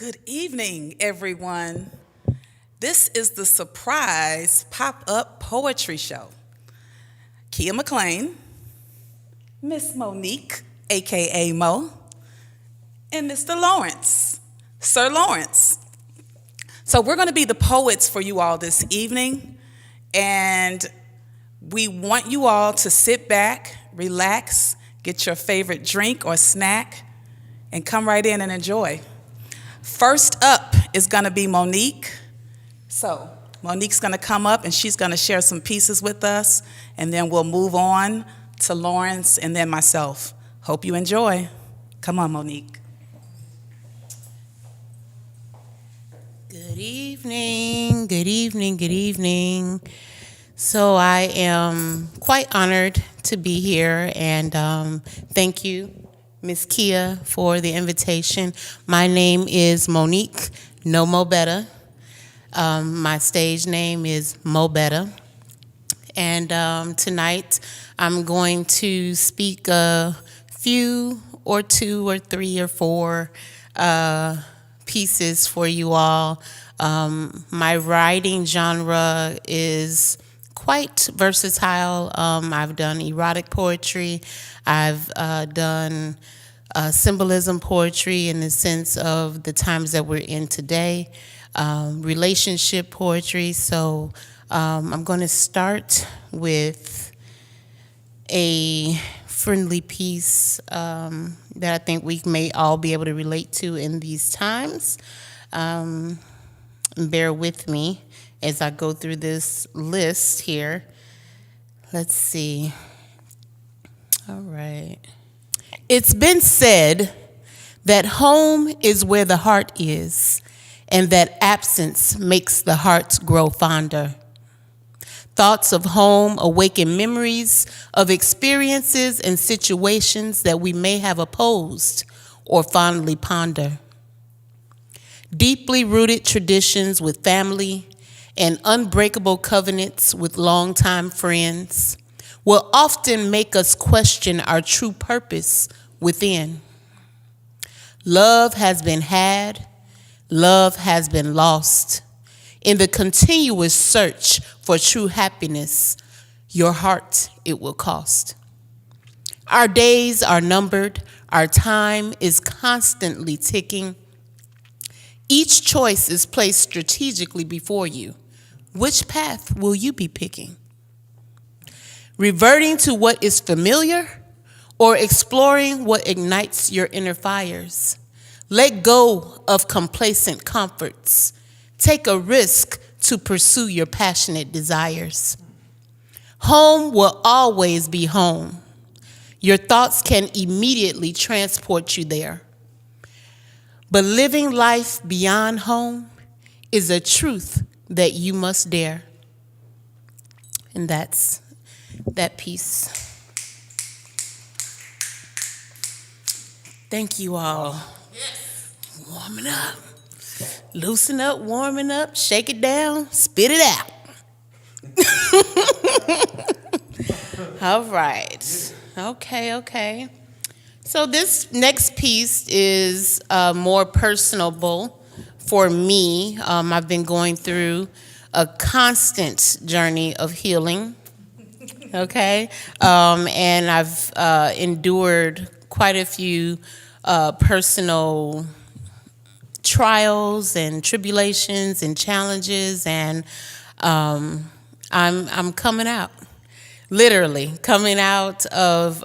Good evening, everyone. This is the surprise pop-up poetry show. Keya McLean, Miss Monique, aka Mo, and Mr. Lawrence, Sir Lawrence. So we're going to be the poets for you all this evening, and we want you all to sit back, relax, get your favorite drink or snack, and come right in and enjoy. First up is going to be Monique. So Monique's going to come up and she's going to share some pieces with us, and then we'll move on to Lawrence and then myself. Hope you enjoy. Come on, Monique. Good evening, good evening, good evening. So I am quite honored to be here, and thank you, Miss Keya, for the invitation. My name is Monique, no Mo Better. My stage name is Mo Better. And tonight I'm going to speak a few or two or three or four pieces for you all. My writing genre is quite versatile. I've done erotic poetry. I've done symbolism poetry in the sense of the times that we're in today, relationship poetry. So I'm going to start with a friendly piece that I think we may all be able to relate to in these times. Bear with me as I go through this list here. Let's see. All right. It's been said that home is where the heart is, and that absence makes the heart grow fonder. Thoughts of home awaken memories of experiences and situations that we may have opposed or fondly ponder. Deeply rooted traditions with family and unbreakable covenants with longtime friends will often make us question our true purpose within. Love has been had, love has been lost. In the continuous search for true happiness, your heart it will cost. Our days are numbered, our time is constantly ticking. Each choice is placed strategically before you. Which path will you be picking? Reverting to what is familiar or exploring what ignites your inner fires? Let go of complacent comforts. Take a risk to pursue your passionate desires. Home will always be home. Your thoughts can immediately transport you there. But living life beyond home is a truth that you must dare. And that's that piece. Thank you all. Yes. Warming up. Loosen up, warming up, shake it down, spit it out. All right. Okay. So this next piece is more personable for me. I've been going through a constant journey of healing, okay? And I've endured quite a few personal trials and tribulations and challenges, and I'm coming out, literally coming out of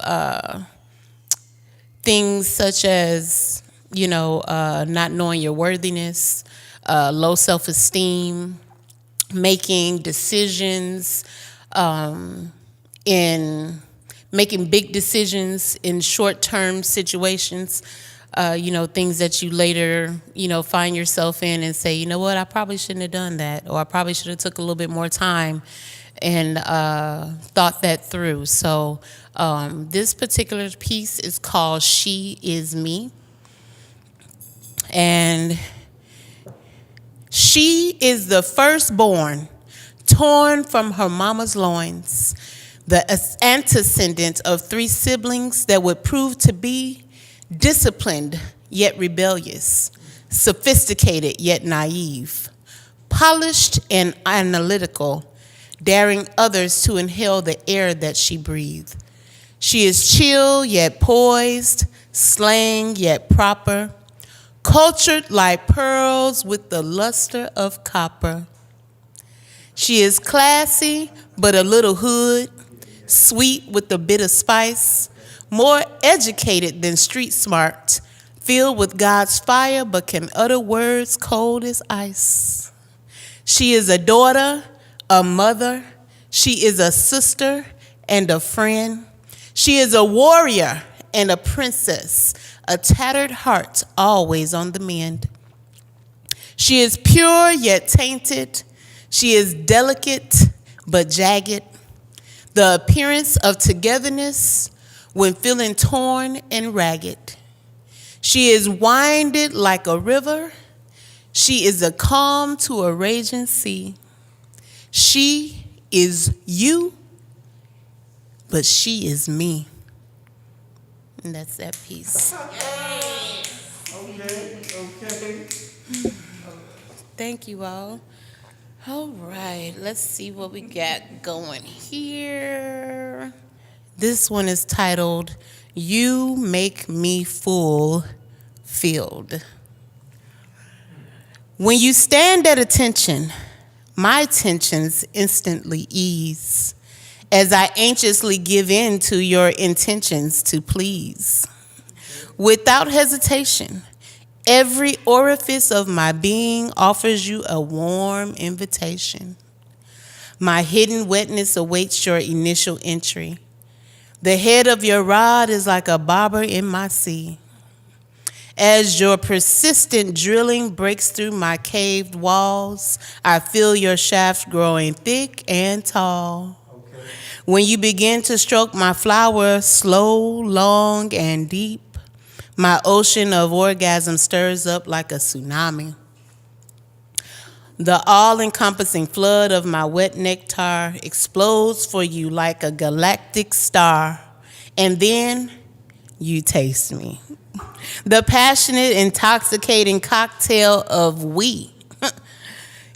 things such as, not knowing your worthiness, low self-esteem, making decisions, in making big decisions in short-term situations, things that you later, find yourself in and say, you know what, I probably shouldn't have done that, or I probably should have took a little bit more time and thought that through. So this particular piece is called She Is Me. And she is the firstborn, torn from her mama's loins, the antecedent of 3 siblings that would prove to be disciplined yet rebellious, sophisticated yet naive, polished and analytical, daring others to inhale the air that she breathed. She is chill yet poised, slang yet proper, cultured like pearls with the luster of copper. She is classy but a little hood, sweet with a bit of spice, more educated than street smart, filled with God's fire but can utter words cold as ice. She is a daughter, a mother, she is a sister and a friend. She is a warrior and a princess, a tattered heart always on the mend. She is pure yet tainted. She is delicate but jagged, the appearance of togetherness when feeling torn and ragged. She is winded like a river. She is a calm to a raging sea. She is you, but she is me. And that's that piece. Okay. Thank you all. All right, let's see what we got going here. This one is titled, You Make Me Full-Filled. When you stand at attention, my tensions instantly ease as I anxiously give in to your intentions to please. Without hesitation, every orifice of my being offers you a warm invitation. My hidden wetness awaits your initial entry. The head of your rod is like a bobber in my sea. As your persistent drilling breaks through my caved walls, I feel your shaft growing thick and tall. Okay. When you begin to stroke my flower slow, long, and deep, my ocean of orgasm stirs up like a tsunami. The all-encompassing flood of my wet nectar explodes for you like a galactic star, and then you taste me. The passionate, intoxicating cocktail of we.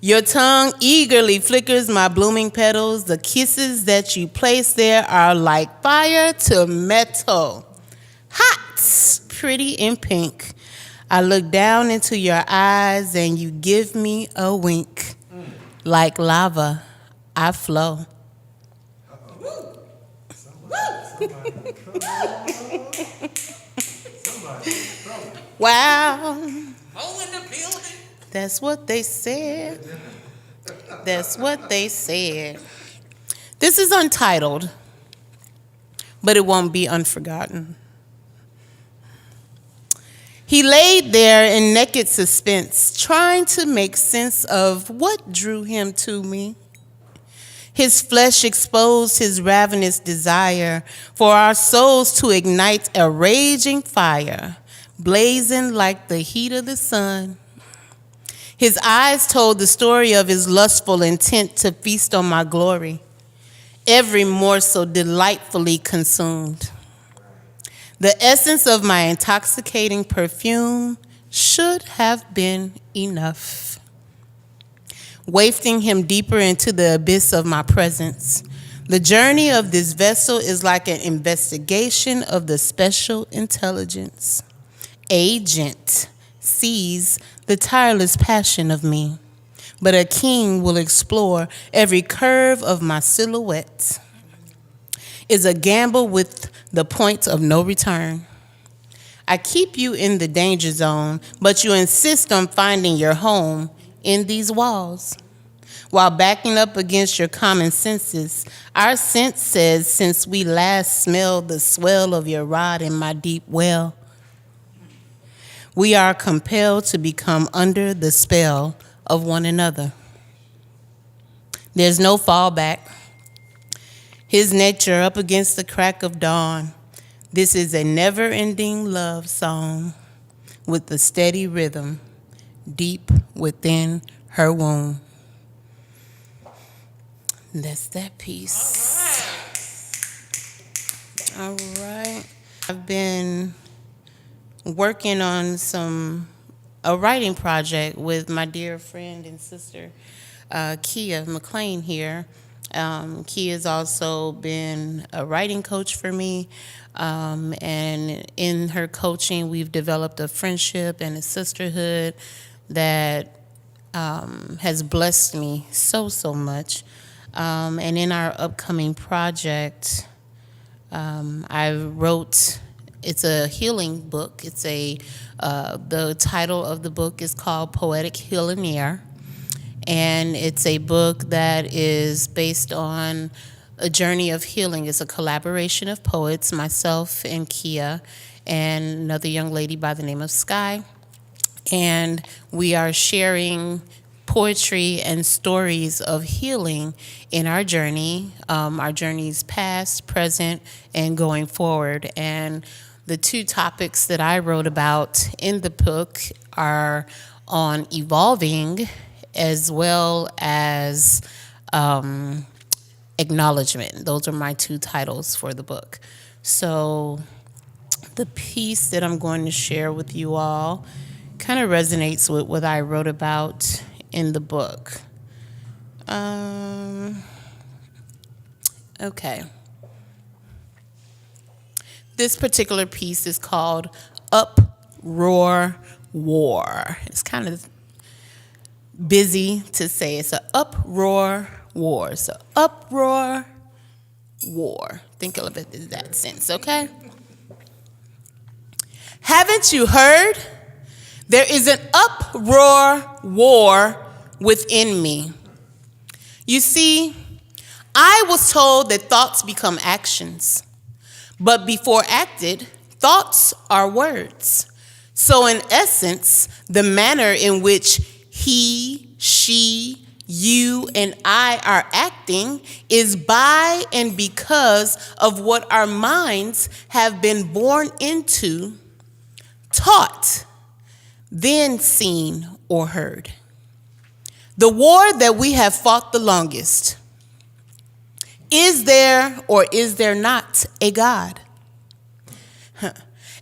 Your tongue eagerly flickers my blooming petals. The kisses that you place there are like fire to metal. Hot, pretty, and pink. I look down into your eyes and you give me a wink. Like lava, I flow. Wow. That's what they said. That's what they said. This is untitled, but it won't be unforgotten. He laid there in naked suspense, trying to make sense of what drew him to me. His flesh exposed his ravenous desire for our souls to ignite a raging fire, blazing like the heat of the sun. His eyes told the story of his lustful intent to feast on my glory, every morsel delightfully consumed. The essence of my intoxicating perfume should have been enough. Wafting him deeper into the abyss of my presence, the journey of this vessel is like an investigation of the special intelligence. Agent sees the tireless passion of me, but a king will explore every curve of my silhouette. Is a gamble with the point of no return. I keep you in the danger zone, but you insist on finding your home in these walls. While backing up against your common senses, our sense says since we last smelled the swell of your rod in my deep well, we are compelled to become under the spell of one another. There's no fallback. His nature up against the crack of dawn. This is a never-ending love song with a steady rhythm deep within her womb. And that's that piece. All right. I've been working on some a writing project with my dear friend and sister, Keya McLean here. Keya's also been a writing coach for me, and in her coaching, we've developed a friendship and a sisterhood that has blessed me so much. And in our upcoming project, I wrote. It's a healing book. The title of the book is called Poetic Healing Air, and it's a book that is based on a journey of healing. It's a collaboration of poets, myself and Keya, and another young lady by the name of Sky, and we are sharing poetry and stories of healing in our journeys past, present, and going forward. And the two topics that I wrote about in the book are on evolving as well as acknowledgement. Those are my two titles for the book. So the piece that I'm going to share with you all kind of resonates with what I wrote about in the book. Okay. This particular piece is called Uproar War. It's kind of busy to say. It's an uproar war. So uproar war. Think of it in that sense, okay? Haven't you heard? There is an uproar war within me. You see, I was told that thoughts become actions, but before acted, thoughts are words. So in essence, the manner in which he, she, you, and I are acting is by and because of what our minds have been born into, taught, then seen or heard. The war that we have fought the longest. Is there or is there not a God?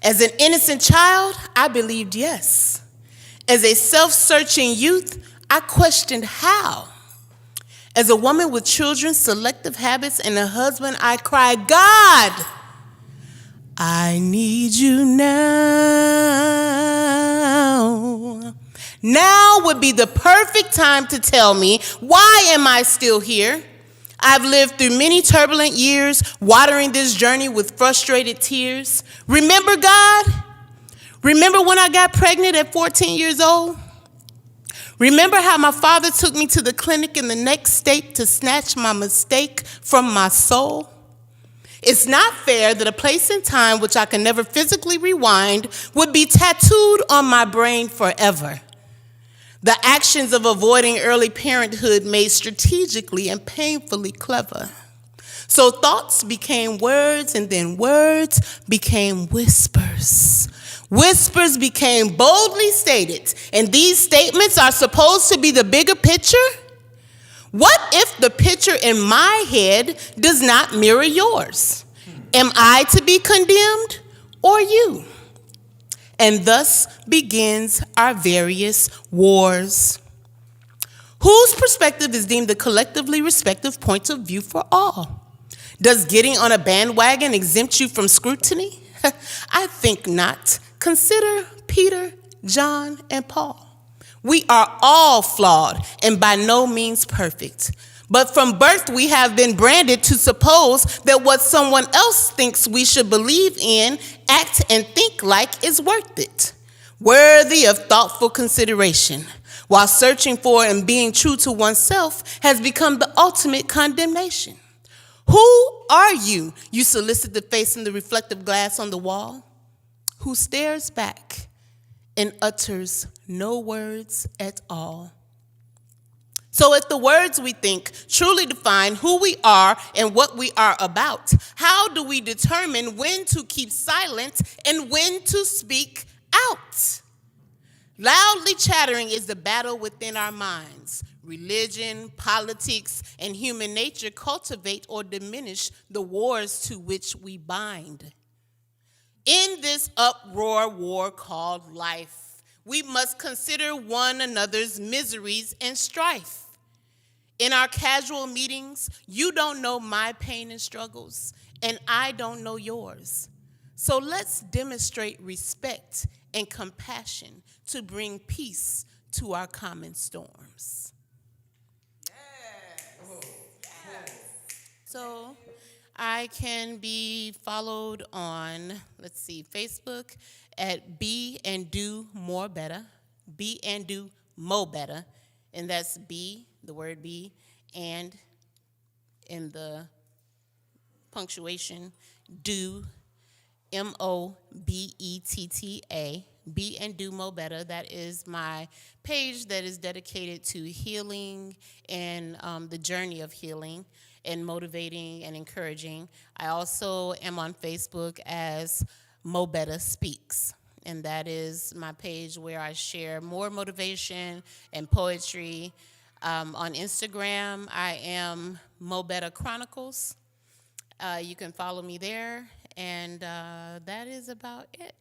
As an innocent child, I believed yes. As a self-searching youth, I questioned how. As a woman with children, selective habits, and a husband, I cried, God, I need you now. Now would be the perfect time to tell me, why am I still here? I've lived through many turbulent years, watering this journey with frustrated tears. Remember, God? Remember when I got pregnant at 14 years old? Remember how my father took me to the clinic in the next state to snatch my mistake from my soul? It's not fair that a place and time which I can never physically rewind would be tattooed on my brain forever. The actions of avoiding early parenthood made strategically and painfully clever. So thoughts became words, and then words became whispers. Whispers became boldly stated, and these statements are supposed to be the bigger picture. What if the picture in my head does not mirror yours? Am I to be condemned or you? And thus begins our various wars. Whose perspective is deemed the collectively respective point of view for all? Does getting on a bandwagon exempt you from scrutiny? I think not. Consider Peter, John, and Paul. We are all flawed and by no means perfect. But from birth, we have been branded to suppose that what someone else thinks we should believe in, act, and think like is worth it, worthy of thoughtful consideration, while searching for and being true to oneself has become the ultimate condemnation. Who are you? You solicit the face in the reflective glass on the wall, who stares back and utters no words at all. So if the words we think truly define who we are and what we are about, how do we determine when to keep silent and when to speak out? Loudly chattering is the battle within our minds. Religion, politics, and human nature cultivate or diminish the wars to which we bind. In this uproar war called life, We must consider one another's miseries and strife. In our casual meetings, you don't know my pain and struggles, and I don't know yours. So let's demonstrate respect and compassion to bring peace to our common storms. So I can be followed on, Facebook at Be and Do More Better, Be and Do Mo Better, and that's B, the word be, and in the punctuation, do, Mobetta, Be and Do Mo Better. That is my page that is dedicated to healing and the journey of healing and motivating and encouraging. I also am on Facebook as Mobetta Speaks, and that is my page where I share more motivation and poetry. On Instagram, I am Mobetta Chronicles. You can follow me there, and that is about it.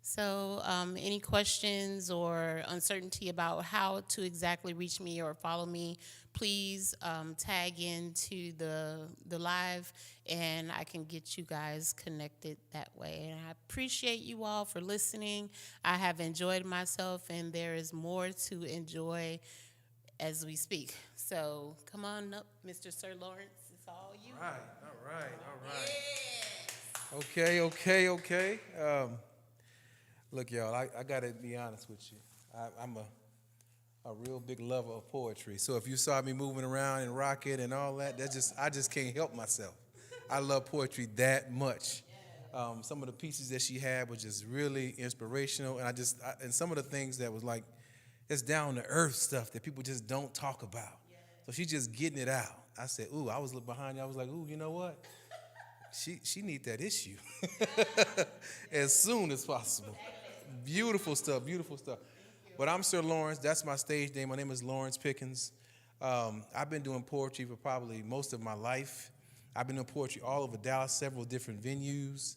So any questions or uncertainty about how to exactly reach me or follow me, please tag into the live, and I can get you guys connected that way. And I appreciate you all for listening. I have enjoyed myself, and there is more to enjoy as we speak. So come on up, Mr. Sir Lawrence. It's all you. All right. Okay. Look, y'all, I got to be honest with you. I'm a real big lover of poetry. So if you saw me moving around and rocking and all that, I just can't help myself. I love poetry that much. Some of the pieces that she had was just really inspirational, and and some of the things that was like, it's down to earth stuff that people just don't talk about. So she's just getting it out. I said, ooh, I was looking behind you. I was like, ooh, you know what? She need that issue as soon as possible. Beautiful stuff. But I'm Sir Lawrence. That's my stage name. My name is Lawrence Pickens. I've been doing poetry for probably most of my life. I've been doing poetry all over Dallas, several different venues.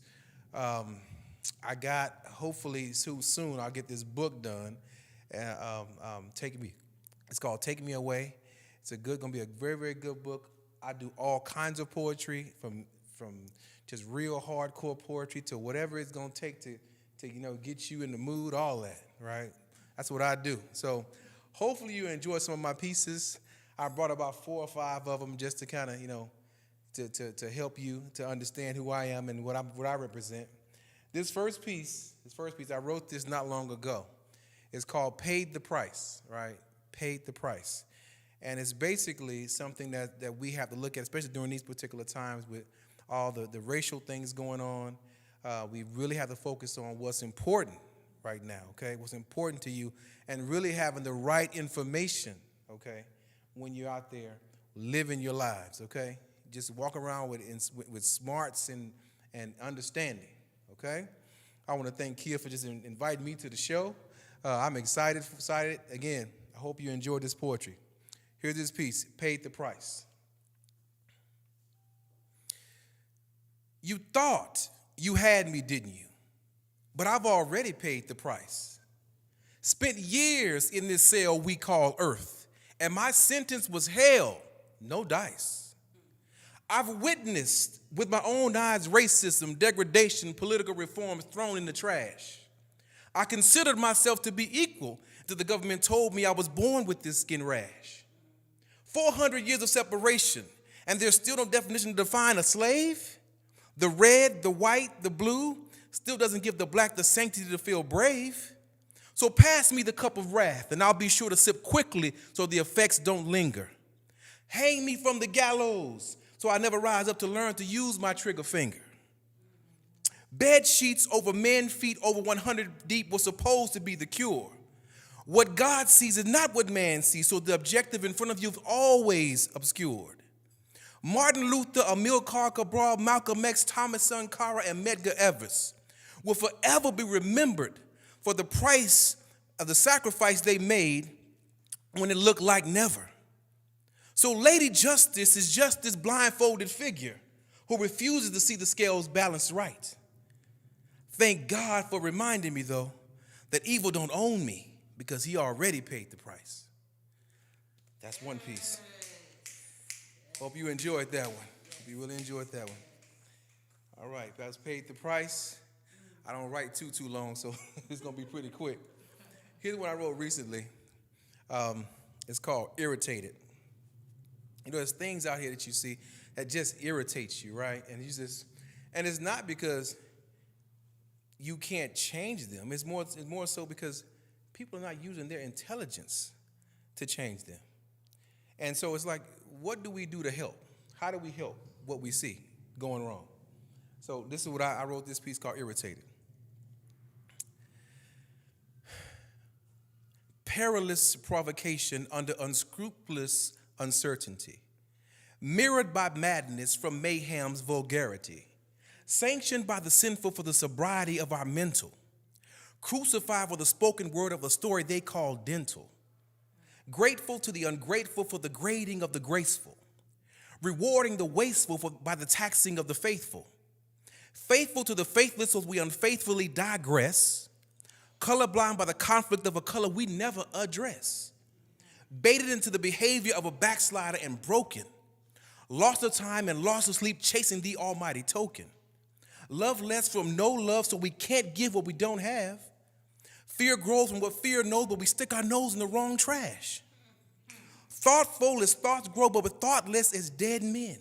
Hopefully soon I'll get this book done. It's called Take Me Away. It's gonna be a very, very good book. I do all kinds of poetry, from just real hardcore poetry to whatever it's gonna take to get you in the mood, all that, right? That's what I do. So hopefully you enjoy some of my pieces. I brought about 4 or 5 of them just to kind of, to help you to understand who I am and what I represent. This first piece, I wrote this not long ago. It's called Paid the Price, right? Paid the Price. And it's basically something that we have to look at, especially during these particular times with all the racial things going on. We really have to focus on what's important right now, okay? What's important to you, and really having the right information, okay, when you're out there living your lives, okay? Just walk around with smarts and understanding, okay? I want to thank Keya for just inviting me to the show. I'm excited. Again, I hope you enjoyed this poetry. Here's this piece, Paid the Price. You thought you had me, didn't you? But I've already paid the price. Spent years in this cell we call Earth, and my sentence was hell, no dice. I've witnessed with my own eyes racism, degradation, political reforms thrown in the trash. I considered myself to be equal until the government told me I was born with this skin rash. 400 years of separation, and there's still no definition to define a slave. The red, the white, the blue still doesn't give the black the sanctity to feel brave. So pass me the cup of wrath, and I'll be sure to sip quickly so the effects don't linger. Hang me from the gallows so I never rise up to learn to use my trigger finger. Bed sheets over men's feet over 100 deep was supposed to be the cure. What God sees is not what man sees, so the objective in front of you is always obscured. Martin Luther, Amilcar Cabral, Malcolm X, Thomas Sankara, and Medgar Evers will forever be remembered for the price of the sacrifice they made when it looked like never. So Lady Justice is just this blindfolded figure who refuses to see the scales balanced right. Thank God for reminding me, though, that evil don't own me because he already paid the price. That's one piece. Hope you enjoyed that one. Hope you really enjoyed that one. All right, that's paid the price. I don't write too long, so it's going to be pretty quick. Here's what I wrote recently. It's called Irritated. You know, there's things out here that you see that just irritates you, right? And it's not because you can't change them. It's more so because people are not using their intelligence to change them. And so it's like, what do we do to help? How do we help what we see going wrong? So this is what I wrote this piece called Irritated. Perilous provocation under unscrupulous uncertainty, mirrored by madness from mayhem's vulgarity, sanctioned by the sinful for the sobriety of our mental, crucified for the spoken word of a story they call dental, grateful to the ungrateful for the grading of the graceful, rewarding the wasteful by the taxing of the faithful, faithful to the faithless as we unfaithfully digress, colorblind by the conflict of a color we never address, baited into the behavior of a backslider and broken, lost of time and lost of sleep chasing the almighty token, love less from no love so we can't give what we don't have, fear grows from what fear knows but we stick our nose in the wrong trash, thoughtful as thoughts grow but thoughtless as dead men,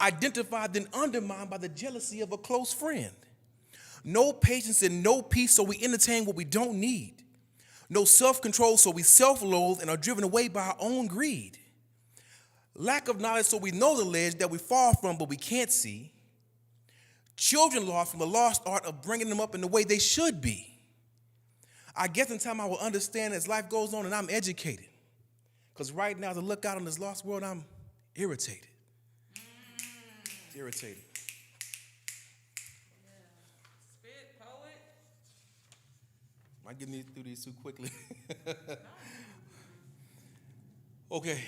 identified then undermined by the jealousy of a close friend, no patience and no peace, so we entertain what we don't need. No self-control, so we self-loathe and are driven away by our own greed. Lack of knowledge, so we know the ledge that we fall from, but we can't see. Children lost from the lost art of bringing them up in the way they should be. I guess in time I will understand as life goes on and I'm educated. Because right now, as I look out on this lost world, I'm irritated. Irritated. Am I getting through these too quickly? Okay,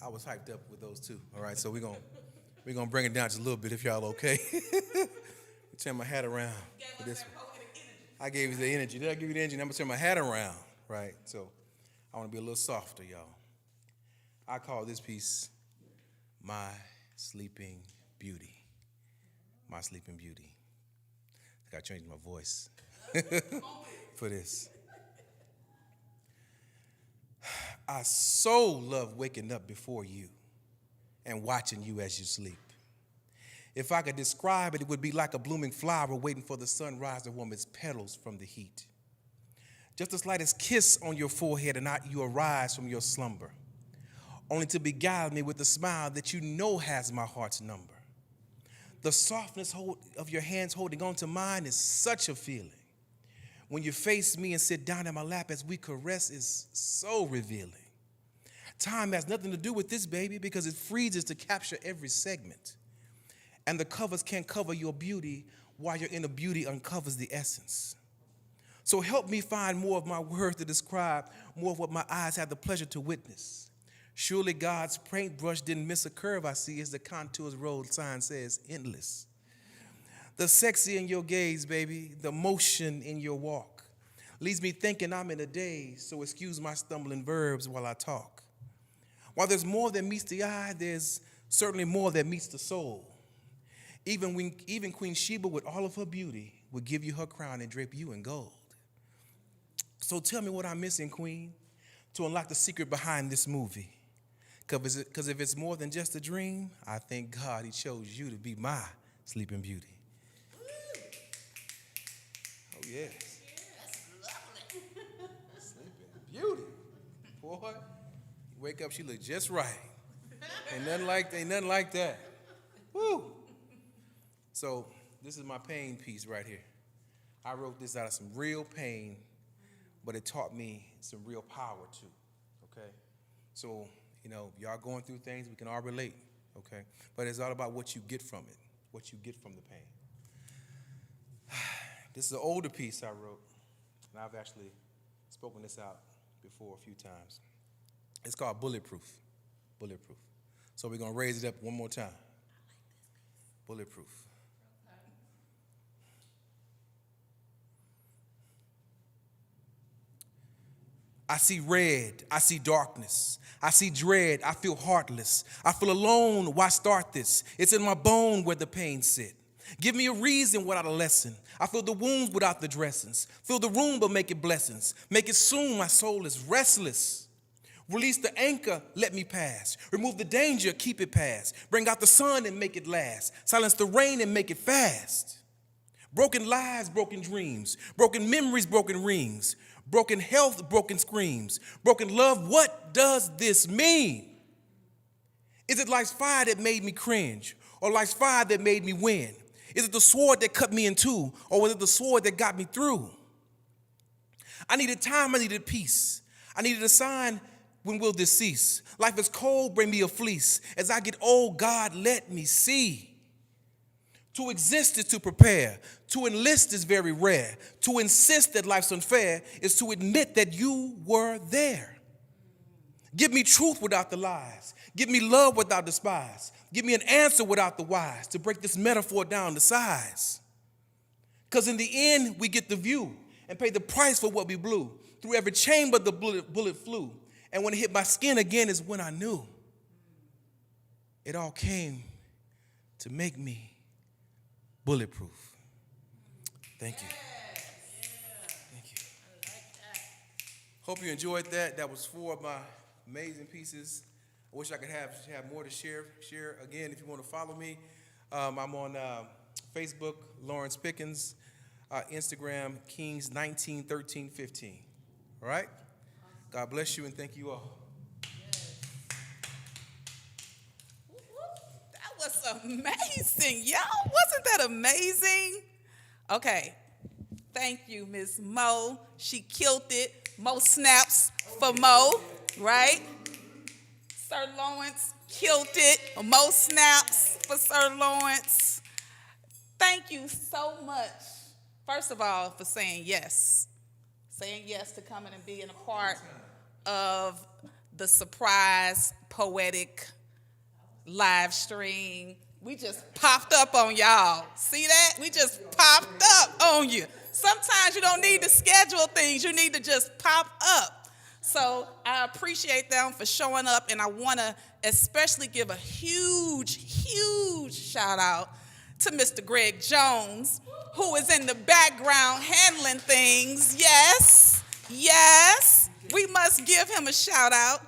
I was hyped up with those two. All right, so we're gonna bring it down just a little bit if y'all okay. Turn my hat around for this one. I gave you the energy. Did I give you the energy? I'm gonna turn my hat around, right? So I want to be a little softer, y'all. I call this piece "My Sleeping Beauty." My Sleeping Beauty. I gotta change my voice. For this. I so love waking up before you and watching you as you sleep. If I could describe it, it would be like a blooming flower waiting for the sunrise to warm its petals from the heat. Just the slightest kiss on your forehead and you arise from your slumber, only to beguile me with a smile that you know has my heart's number. The softness of your hands holding on to mine is such a feeling. When you face me and sit down in my lap as we caress is so revealing. Time has nothing to do with this, baby, because it freezes to capture every segment. And the covers can't cover your beauty while your inner beauty uncovers the essence. So help me find more of my words to describe, more of what my eyes have the pleasure to witness. Surely God's paintbrush didn't miss a curve I see as the contours road sign says endless. The sexy in your gaze, baby, the motion in your walk leaves me thinking I'm in a daze, so excuse my stumbling verbs while I talk. While there's more that meets the eye, there's certainly more that meets the soul. Even Queen Sheba, with all of her beauty, would give you her crown and drape you in gold. So tell me what I'm missing, Queen, to unlock the secret behind this movie. Because if it's more than just a dream, I thank God he chose you to be my sleeping beauty. Oh, yes. That's lovely. Sleeping beauty. Boy, you wake up, she look just right. Ain't nothing like that. Woo. So this is my pain piece right here. I wrote this out of some real pain, but it taught me some real power too, okay? So, y'all going through things, we can all relate, okay? But it's all about what you get from it, what you get from the pain. This is an older piece I wrote, and I've actually spoken this out before a few times. It's called Bulletproof. Bulletproof. So we're going to raise it up one more time. Bulletproof. I see red, I see darkness. I see dread, I feel heartless. I feel alone, why start this? It's in my bone where the pain sit. Give me a reason without a lesson. I feel the wounds without the dressings. Fill the room but make it blessings. Make it soon, my soul is restless. Release the anchor, let me pass. Remove the danger, keep it past. Bring out the sun and make it last. Silence the rain and make it fast. Broken lives, broken dreams. Broken memories, broken rings. Broken health, broken screams. Broken love, what does this mean? Is it life's fire that made me cringe? Or life's fire that made me win? Is it the sword that cut me in two? Or was it the sword that got me through? I needed time, I needed peace. I needed a sign, when will this cease? Life is cold, bring me a fleece. As I get old, God, let me see. To exist is to prepare. To enlist is very rare. To insist that life's unfair is to admit that you were there. Give me truth without the lies. Give me love without despise. Give me an answer without the whys to break this metaphor down to size. Because in the end, we get the view and pay the price for what we blew. Through every chamber, the bullet flew. And when it hit my skin again is when I knew. It all came to make me bulletproof. Thank you. Thank you. Hope you enjoyed that. That was 4 of my amazing pieces. I wish I could have more to share. Again, if you want to follow me, I'm on Facebook, Lawrence Pickens, Instagram, Kings 19 13 15. All right? God bless you and thank you all. That was amazing, y'all. Wasn't that amazing? Okay. Thank you, Miss Mo. She killed it. Mo snaps for Mo, right? Sir Lawrence killed it. Mo snaps for Sir Lawrence. Thank you so much, first of all, for saying yes. Saying yes to coming and being a part of the surprise poetic live stream. We just popped up on y'all. See that? We just popped up on you. Sometimes you don't need to schedule things. You need to just pop up. So I appreciate them for showing up, and I want to especially give a huge, huge shout out to Mr. Greg Jones, who is in the background handling things. Yes, yes, we must give him a shout out.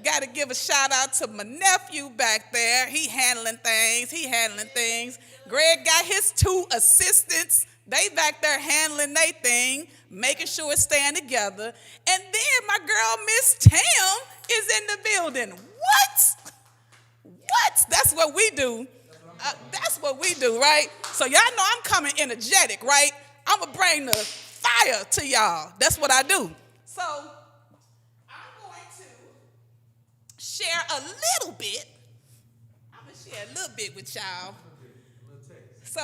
Got to give a shout out to my nephew back there. He handling things. Greg got his 2 assistants. They back there handling their thing, making sure it's staying together. And then my girl, Miss Tam, is in the building. What? That's what we do. That's what we do, right? So y'all know I'm coming energetic, right? I'm going to bring the fire to y'all. That's what I do. So I'm going to share a little bit. I'm going to share a little bit with y'all. So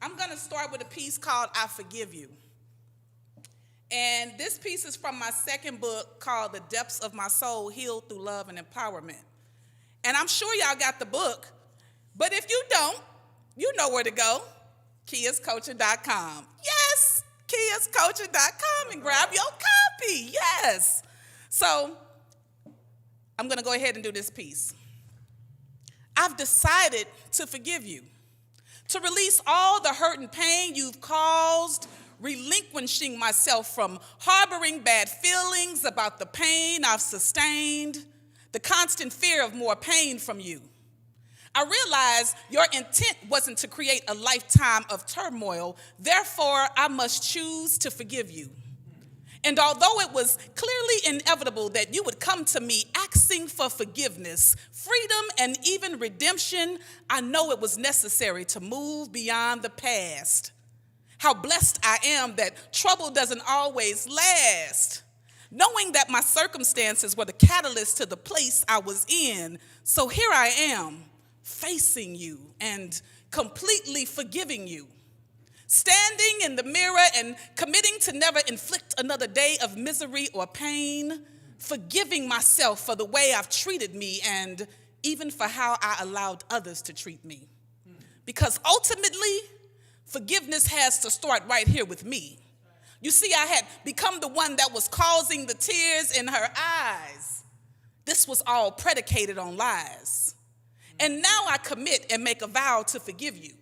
I'm going to start with a piece called I Forgive You. And this piece is from my second book called The Depths of My Soul, Healed Through Love and Empowerment. And I'm sure y'all got the book, but if you don't, you know where to go, keyascoaching.com. Yes, keyascoaching.com and grab your copy, yes. So I'm going to go ahead and do this piece. I've decided to forgive you, to release all the hurt and pain you've caused, relinquishing myself from harboring bad feelings about the pain I've sustained, the constant fear of more pain from you. I realize your intent wasn't to create a lifetime of turmoil, therefore I must choose to forgive you. And although it was clearly inevitable that you would come to me asking for forgiveness, freedom, and even redemption, I know it was necessary to move beyond the past. How blessed I am that trouble doesn't always last. Knowing that my circumstances were the catalyst to the place I was in. So here I am, facing you and completely forgiving you. Standing in the mirror and committing to never inflict another day of misery or pain. Forgiving myself for the way I've treated me and even for how I allowed others to treat me. Because ultimately, forgiveness has to start right here with me. You see, I had become the one that was causing the tears in her eyes. This was all predicated on lies. And now I commit and make a vow to forgive you,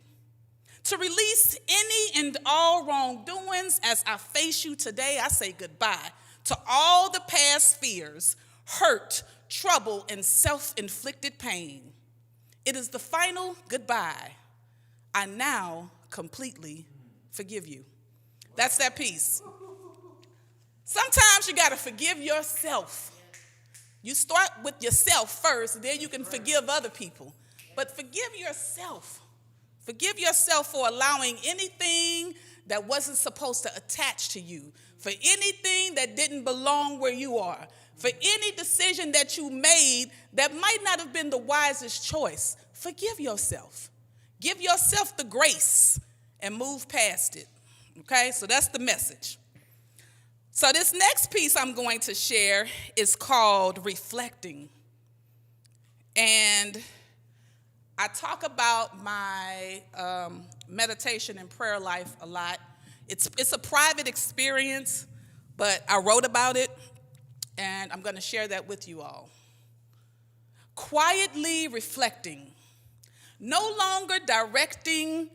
to release any and all wrongdoings. As I face you today, I say goodbye to all the past fears, hurt, trouble, and self-inflicted pain. It is the final goodbye. I now completely forgive you. That's that piece. Sometimes you got to forgive yourself. You start with yourself first, then you can forgive other people. But forgive yourself. Forgive yourself for allowing anything that wasn't supposed to attach to you, for anything that didn't belong where you are, for any decision that you made that might not have been the wisest choice. Forgive yourself. Give yourself the grace and move past it. Okay, so that's the message. So this next piece I'm going to share is called Reflecting. And I talk about my meditation and prayer life a lot. It's a private experience, but I wrote about it, and I'm going to share that with you all. Quietly reflecting, no longer directing,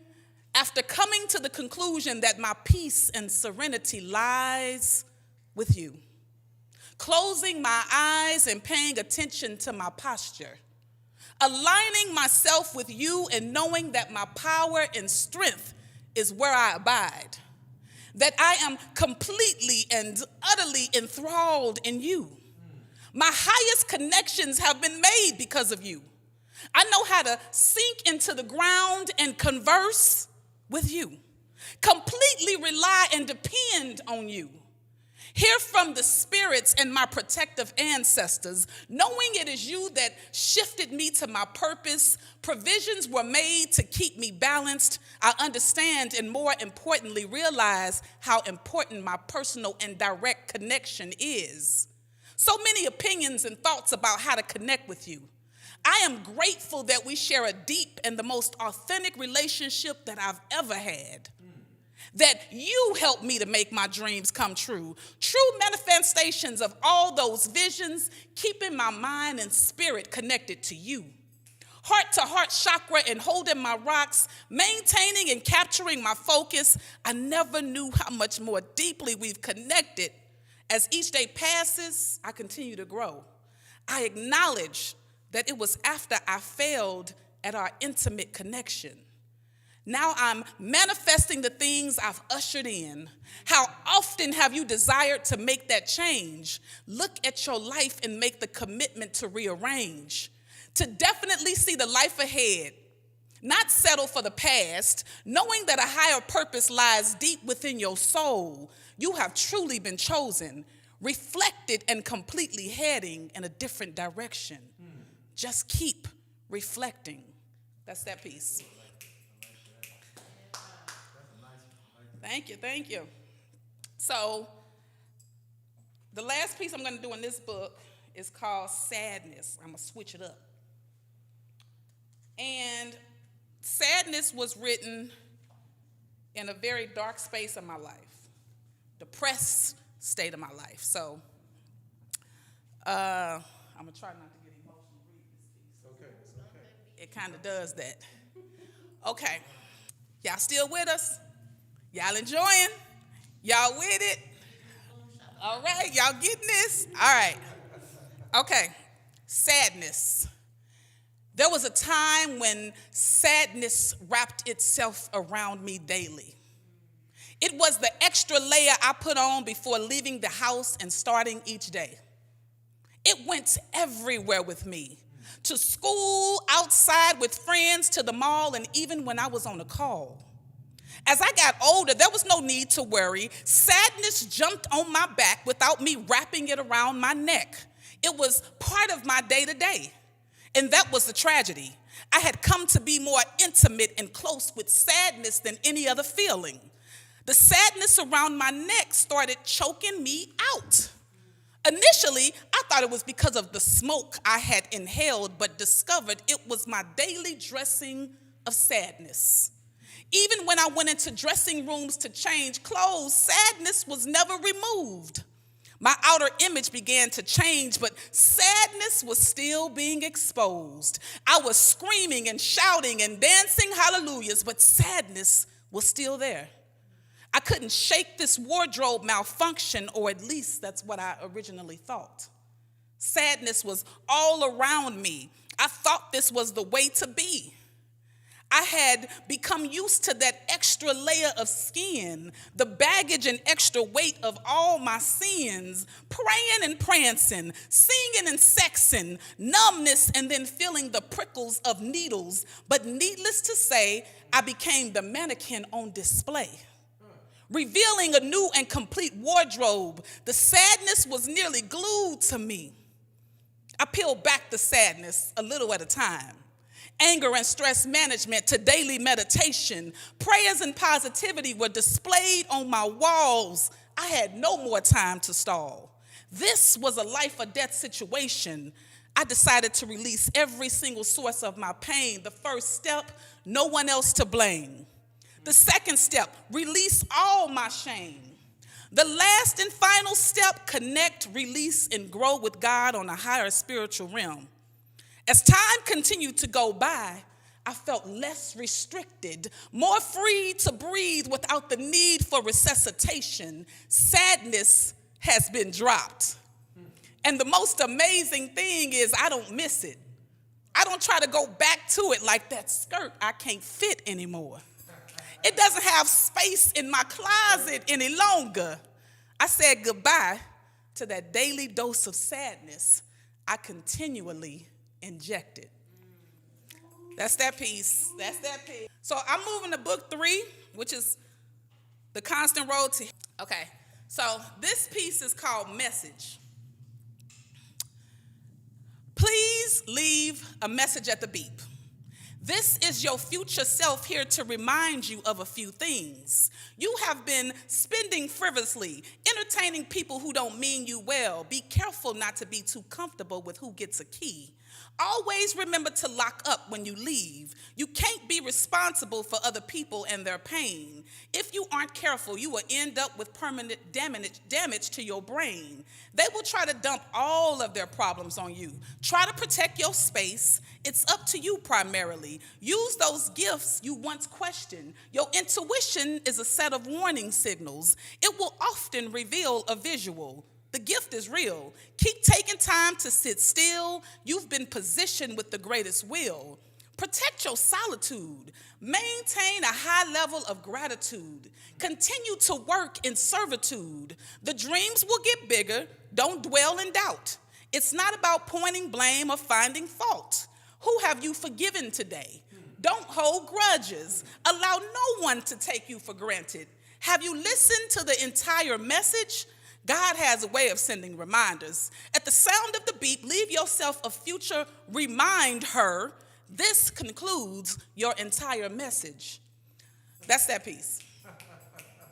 after coming to the conclusion that my peace and serenity lies with you. Closing my eyes and paying attention to my posture. Aligning myself with you and knowing that my power and strength is where I abide. That I am completely and utterly enthralled in you. My highest connections have been made because of you. I know how to sink into the ground and converse with you. Completely rely and depend on you. Hear from the spirits and my protective ancestors, knowing it is you that shifted me to my purpose. Provisions were made to keep me balanced. I understand and, more importantly, realize how important my personal and direct connection is. So many opinions and thoughts about how to connect with you. I am grateful that we share a deep and the most authentic relationship that I've ever had. That you helped me to make my dreams come true. True manifestations of all those visions, keeping my mind and spirit connected to you. Heart-to-heart chakra and holding my rocks, maintaining and capturing my focus. I never knew how much more deeply we've connected. As each day passes, I continue to grow. I acknowledge that it was after I failed at our intimate connection. Now I'm manifesting the things I've ushered in. How often have you desired to make that change? Look at your life and make the commitment to rearrange. To definitely see the life ahead. Not settle for the past, knowing that a higher purpose lies deep within your soul. You have truly been chosen, reflected, and completely heading in a different direction. Just keep reflecting. That's that piece. Thank you. So, the last piece I'm going to do in this book is called Sadness. I'm going to switch it up. And sadness was written in a very dark space of my life, depressed state of my life. So, I'm going to try not to get emotional reading this piece. Okay. It kind of does that. Okay. Y'all still with us? Y'all enjoying? Y'all with it? All right, y'all getting this? All right. Okay, sadness. There was a time when sadness wrapped itself around me daily. It was the extra layer I put on before leaving the house and starting each day. It went everywhere with me. To school, outside with friends, to the mall, and even when I was on a call. As I got older, there was no need to worry. Sadness jumped on my back without me wrapping it around my neck. It was part of my day-to-day. And that was the tragedy. I had come to be more intimate and close with sadness than any other feeling. The sadness around my neck started choking me out. Initially, I thought it was because of the smoke I had inhaled, but discovered it was my daily dressing of sadness. Even when I went into dressing rooms to change clothes, sadness was never removed. My outer image began to change, but sadness was still being exposed. I was screaming and shouting and dancing hallelujahs, but sadness was still there. I couldn't shake this wardrobe malfunction, or at least that's what I originally thought. Sadness was all around me. I thought this was the way to be. I had become used to that extra layer of skin, the baggage and extra weight of all my sins, praying and prancing, singing and sexing, numbness, and then feeling the prickles of needles. But needless to say, I became the mannequin on display, revealing a new and complete wardrobe. The sadness was nearly glued to me. I peeled back the sadness a little at a time. Anger and stress management to daily meditation. Prayers and positivity were displayed on my walls. I had no more time to stall. This was a life or death situation. I decided to release every single source of my pain. The first step, no one else to blame. The second step, release all my shame. The last and final step, connect, release, and grow with God on a higher spiritual realm. As time continued to go by, I felt less restricted, more free to breathe without the need for resuscitation. Sadness has been dropped. And the most amazing thing is I don't miss it. I don't try to go back to it like that skirt I can't fit anymore. It doesn't have space in my closet any longer. I said goodbye to that daily dose of sadness I continually injected. That's that piece. That's that piece. So I'm moving to book 3, which is The Constant Road to. Okay, so this piece is called Message. Please leave a message at the beep. This is your future self here to remind you of a few things. You have been spending frivolously, entertaining people who don't mean you well. Be careful not to be too comfortable with who gets a key. Always remember to lock up when you leave. You can't be responsible for other people and their pain. If you aren't careful, you will end up with permanent damage to your brain. They will try to dump all of their problems on you. Try to protect your space. It's up to you primarily. Use those gifts you once questioned. Your intuition is a set of warning signals. It will often reveal a visual. The gift is real. Keep taking time to sit still. You've been positioned with the greatest will. Protect your solitude. Maintain a high level of gratitude. Continue to work in servitude. The dreams will get bigger. Don't dwell in doubt. It's not about pointing blame or finding fault. Who have you forgiven today? Don't hold grudges. Allow no one to take you for granted. Have you listened to the entire message? God has a way of sending reminders. At the sound of the beep, leave yourself a future remind her. This concludes your entire message. That's that piece.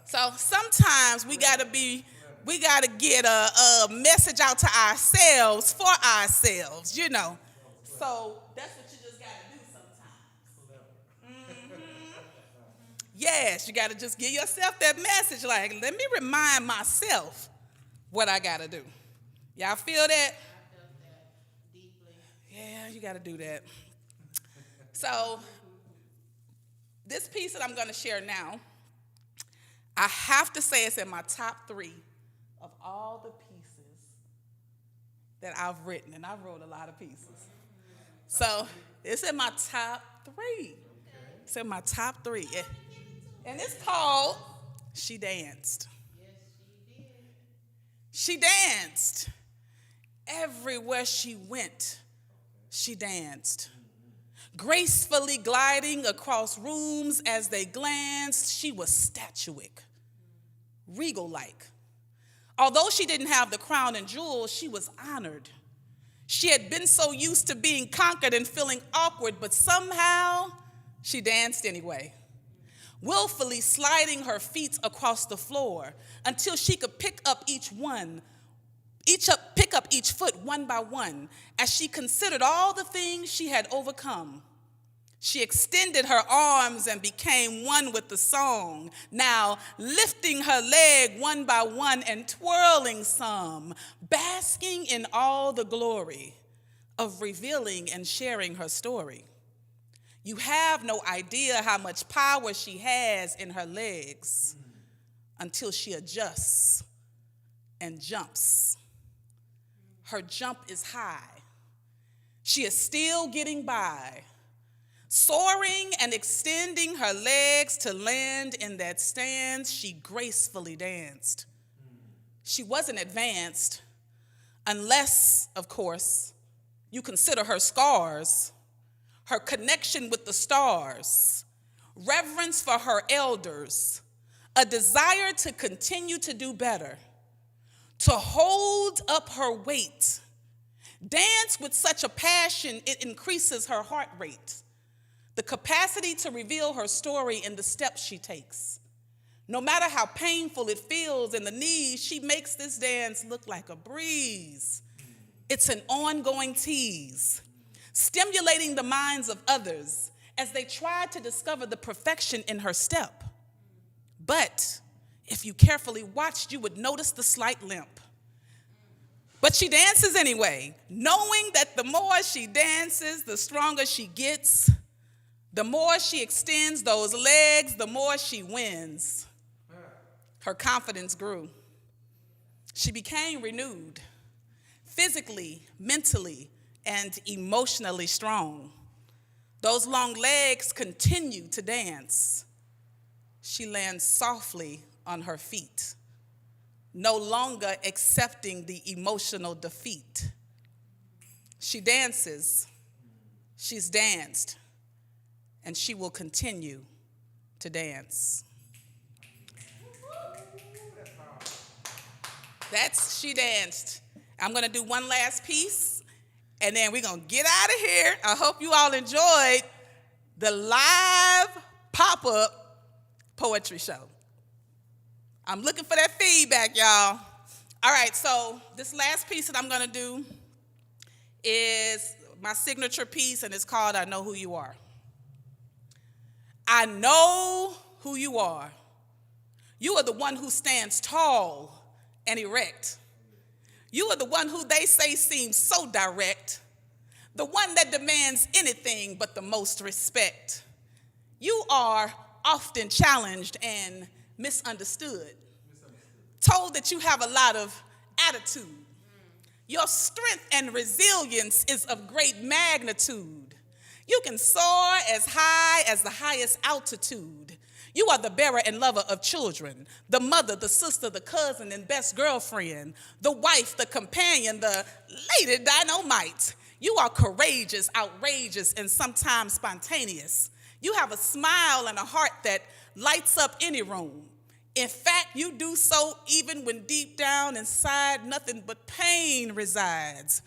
So sometimes we gotta get a message out to ourselves for ourselves, you know. So that's what you just gotta do sometimes. Yes, you gotta just give yourself that message, like, let me remind myself what I gotta do. Y'all feel that? I felt that deeply. Yeah, you gotta do that. So, this piece that I'm gonna share now, I have to say it's in my top 3 of all the pieces that I've written, and I wrote a lot of pieces. So, it's in my top 3. It's in my top 3. And it's called She Danced. She danced. Everywhere she went, she danced. Gracefully gliding across rooms as they glanced, she was statuesque, regal-like. Although she didn't have the crown and jewels, she was honored. She had been so used to being conquered and feeling awkward, but somehow she danced anyway, willfully sliding her feet across the floor until she could pick up each foot one by one as she considered all the things she had overcome. She extended her arms and became one with the song, now lifting her leg one by one and twirling some, basking in all the glory of revealing and sharing her story. You have no idea how much power she has in her legs until she adjusts and jumps. Her jump is high. She is still getting by, soaring and extending her legs to land in that stance. She gracefully danced. She wasn't advanced unless, of course, you consider her scars, her connection with the stars, reverence for her elders, a desire to continue to do better, to hold up her weight. Dance with such a passion, it increases her heart rate, the capacity to reveal her story in the steps she takes. No matter how painful it feels in the knees, she makes this dance look like a breeze. It's an ongoing tease, stimulating the minds of others as they try to discover the perfection in her step. But if you carefully watched, you would notice the slight limp. But she dances anyway, knowing that the more she dances, the stronger she gets. The more she extends those legs, the more she wins. Her confidence grew. She became renewed, physically, mentally, and emotionally strong. Those long legs continue to dance. She lands softly on her feet, no longer accepting the emotional defeat. She dances, she's danced, and she will continue to dance. That's She Danced. I'm gonna do one last piece, and then we're gonna get out of here. I hope you all enjoyed the live pop-up poetry show. I'm looking for that feedback, y'all. All right, so this last piece that I'm gonna do is my signature piece, and it's called I Know Who You Are. I know who you are. You are the one who stands tall and erect. You are the one who they say seems so direct, the one that demands anything but the most respect. You are often challenged and misunderstood, told that you have a lot of attitude. Your strength and resilience is of great magnitude. You can soar as high as the highest altitude. You are the bearer and lover of children, the mother, the sister, the cousin, and best girlfriend, the wife, the companion, the lady dynamite. You are courageous, outrageous, and sometimes spontaneous. You have a smile and a heart that lights up any room. In fact, you do so even when deep down inside nothing but pain resides.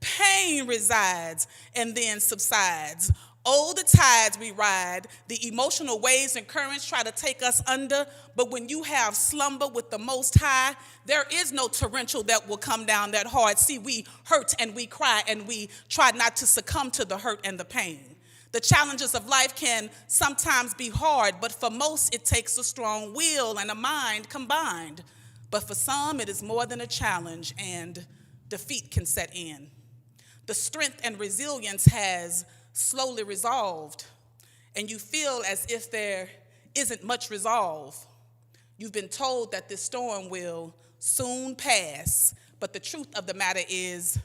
Pain resides and then subsides. Oh, the tides we ride, the emotional waves and currents try to take us under, but when you have slumber with the Most High, there is no torrential that will come down that hard. See, we hurt and we cry and we try not to succumb to the hurt and the pain. The challenges of life can sometimes be hard, but for most it takes a strong will and a mind combined. But for some it is more than a challenge and defeat can set in. The strength and resilience has slowly resolved, and you feel as if there isn't much resolve. You've been told that this storm will soon pass, but the truth of the matter is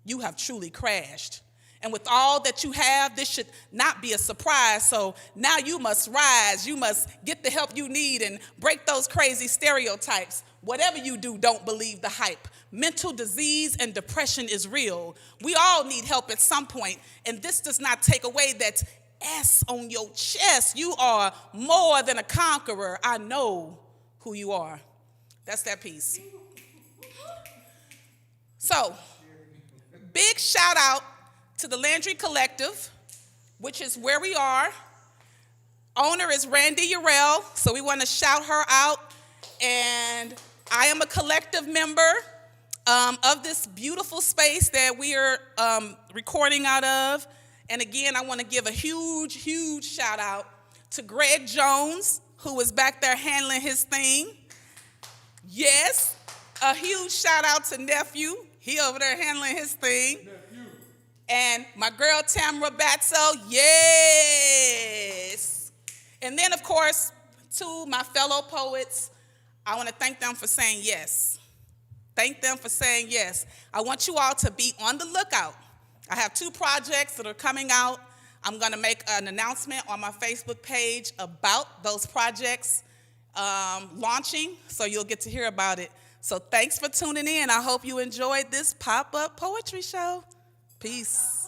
you have truly crashed. And with all that you have, this should not be a surprise. So now you must rise. You must get the help you need and break those crazy stereotypes. Whatever you do, don't believe the hype. Mental disease and depression is real. We all need help at some point, and this does not take away that S on your chest. You are more than a conqueror. I know who you are. That's that piece. So, big shout out to the Landry Collective, which is where we are. Owner is Randy Urell, so we want to shout her out. And I am a collective member of this beautiful space that we are recording out of. And again, I want to give a huge, huge shout out to Greg Jones, who was back there handling his thing. Yes, a huge shout out to Nephew. He over there handling his thing. Nephew. And my girl Tamara Batso, yes. And then, of course, to my fellow poets, I want to thank them for saying yes. Thank them for saying yes. I want you all to be on the lookout. I have 2 projects that are coming out. I'm going to make an announcement on my Facebook page about those projects launching, so you'll get to hear about it. So thanks for tuning in. I hope you enjoyed this pop-up poetry show. Peace.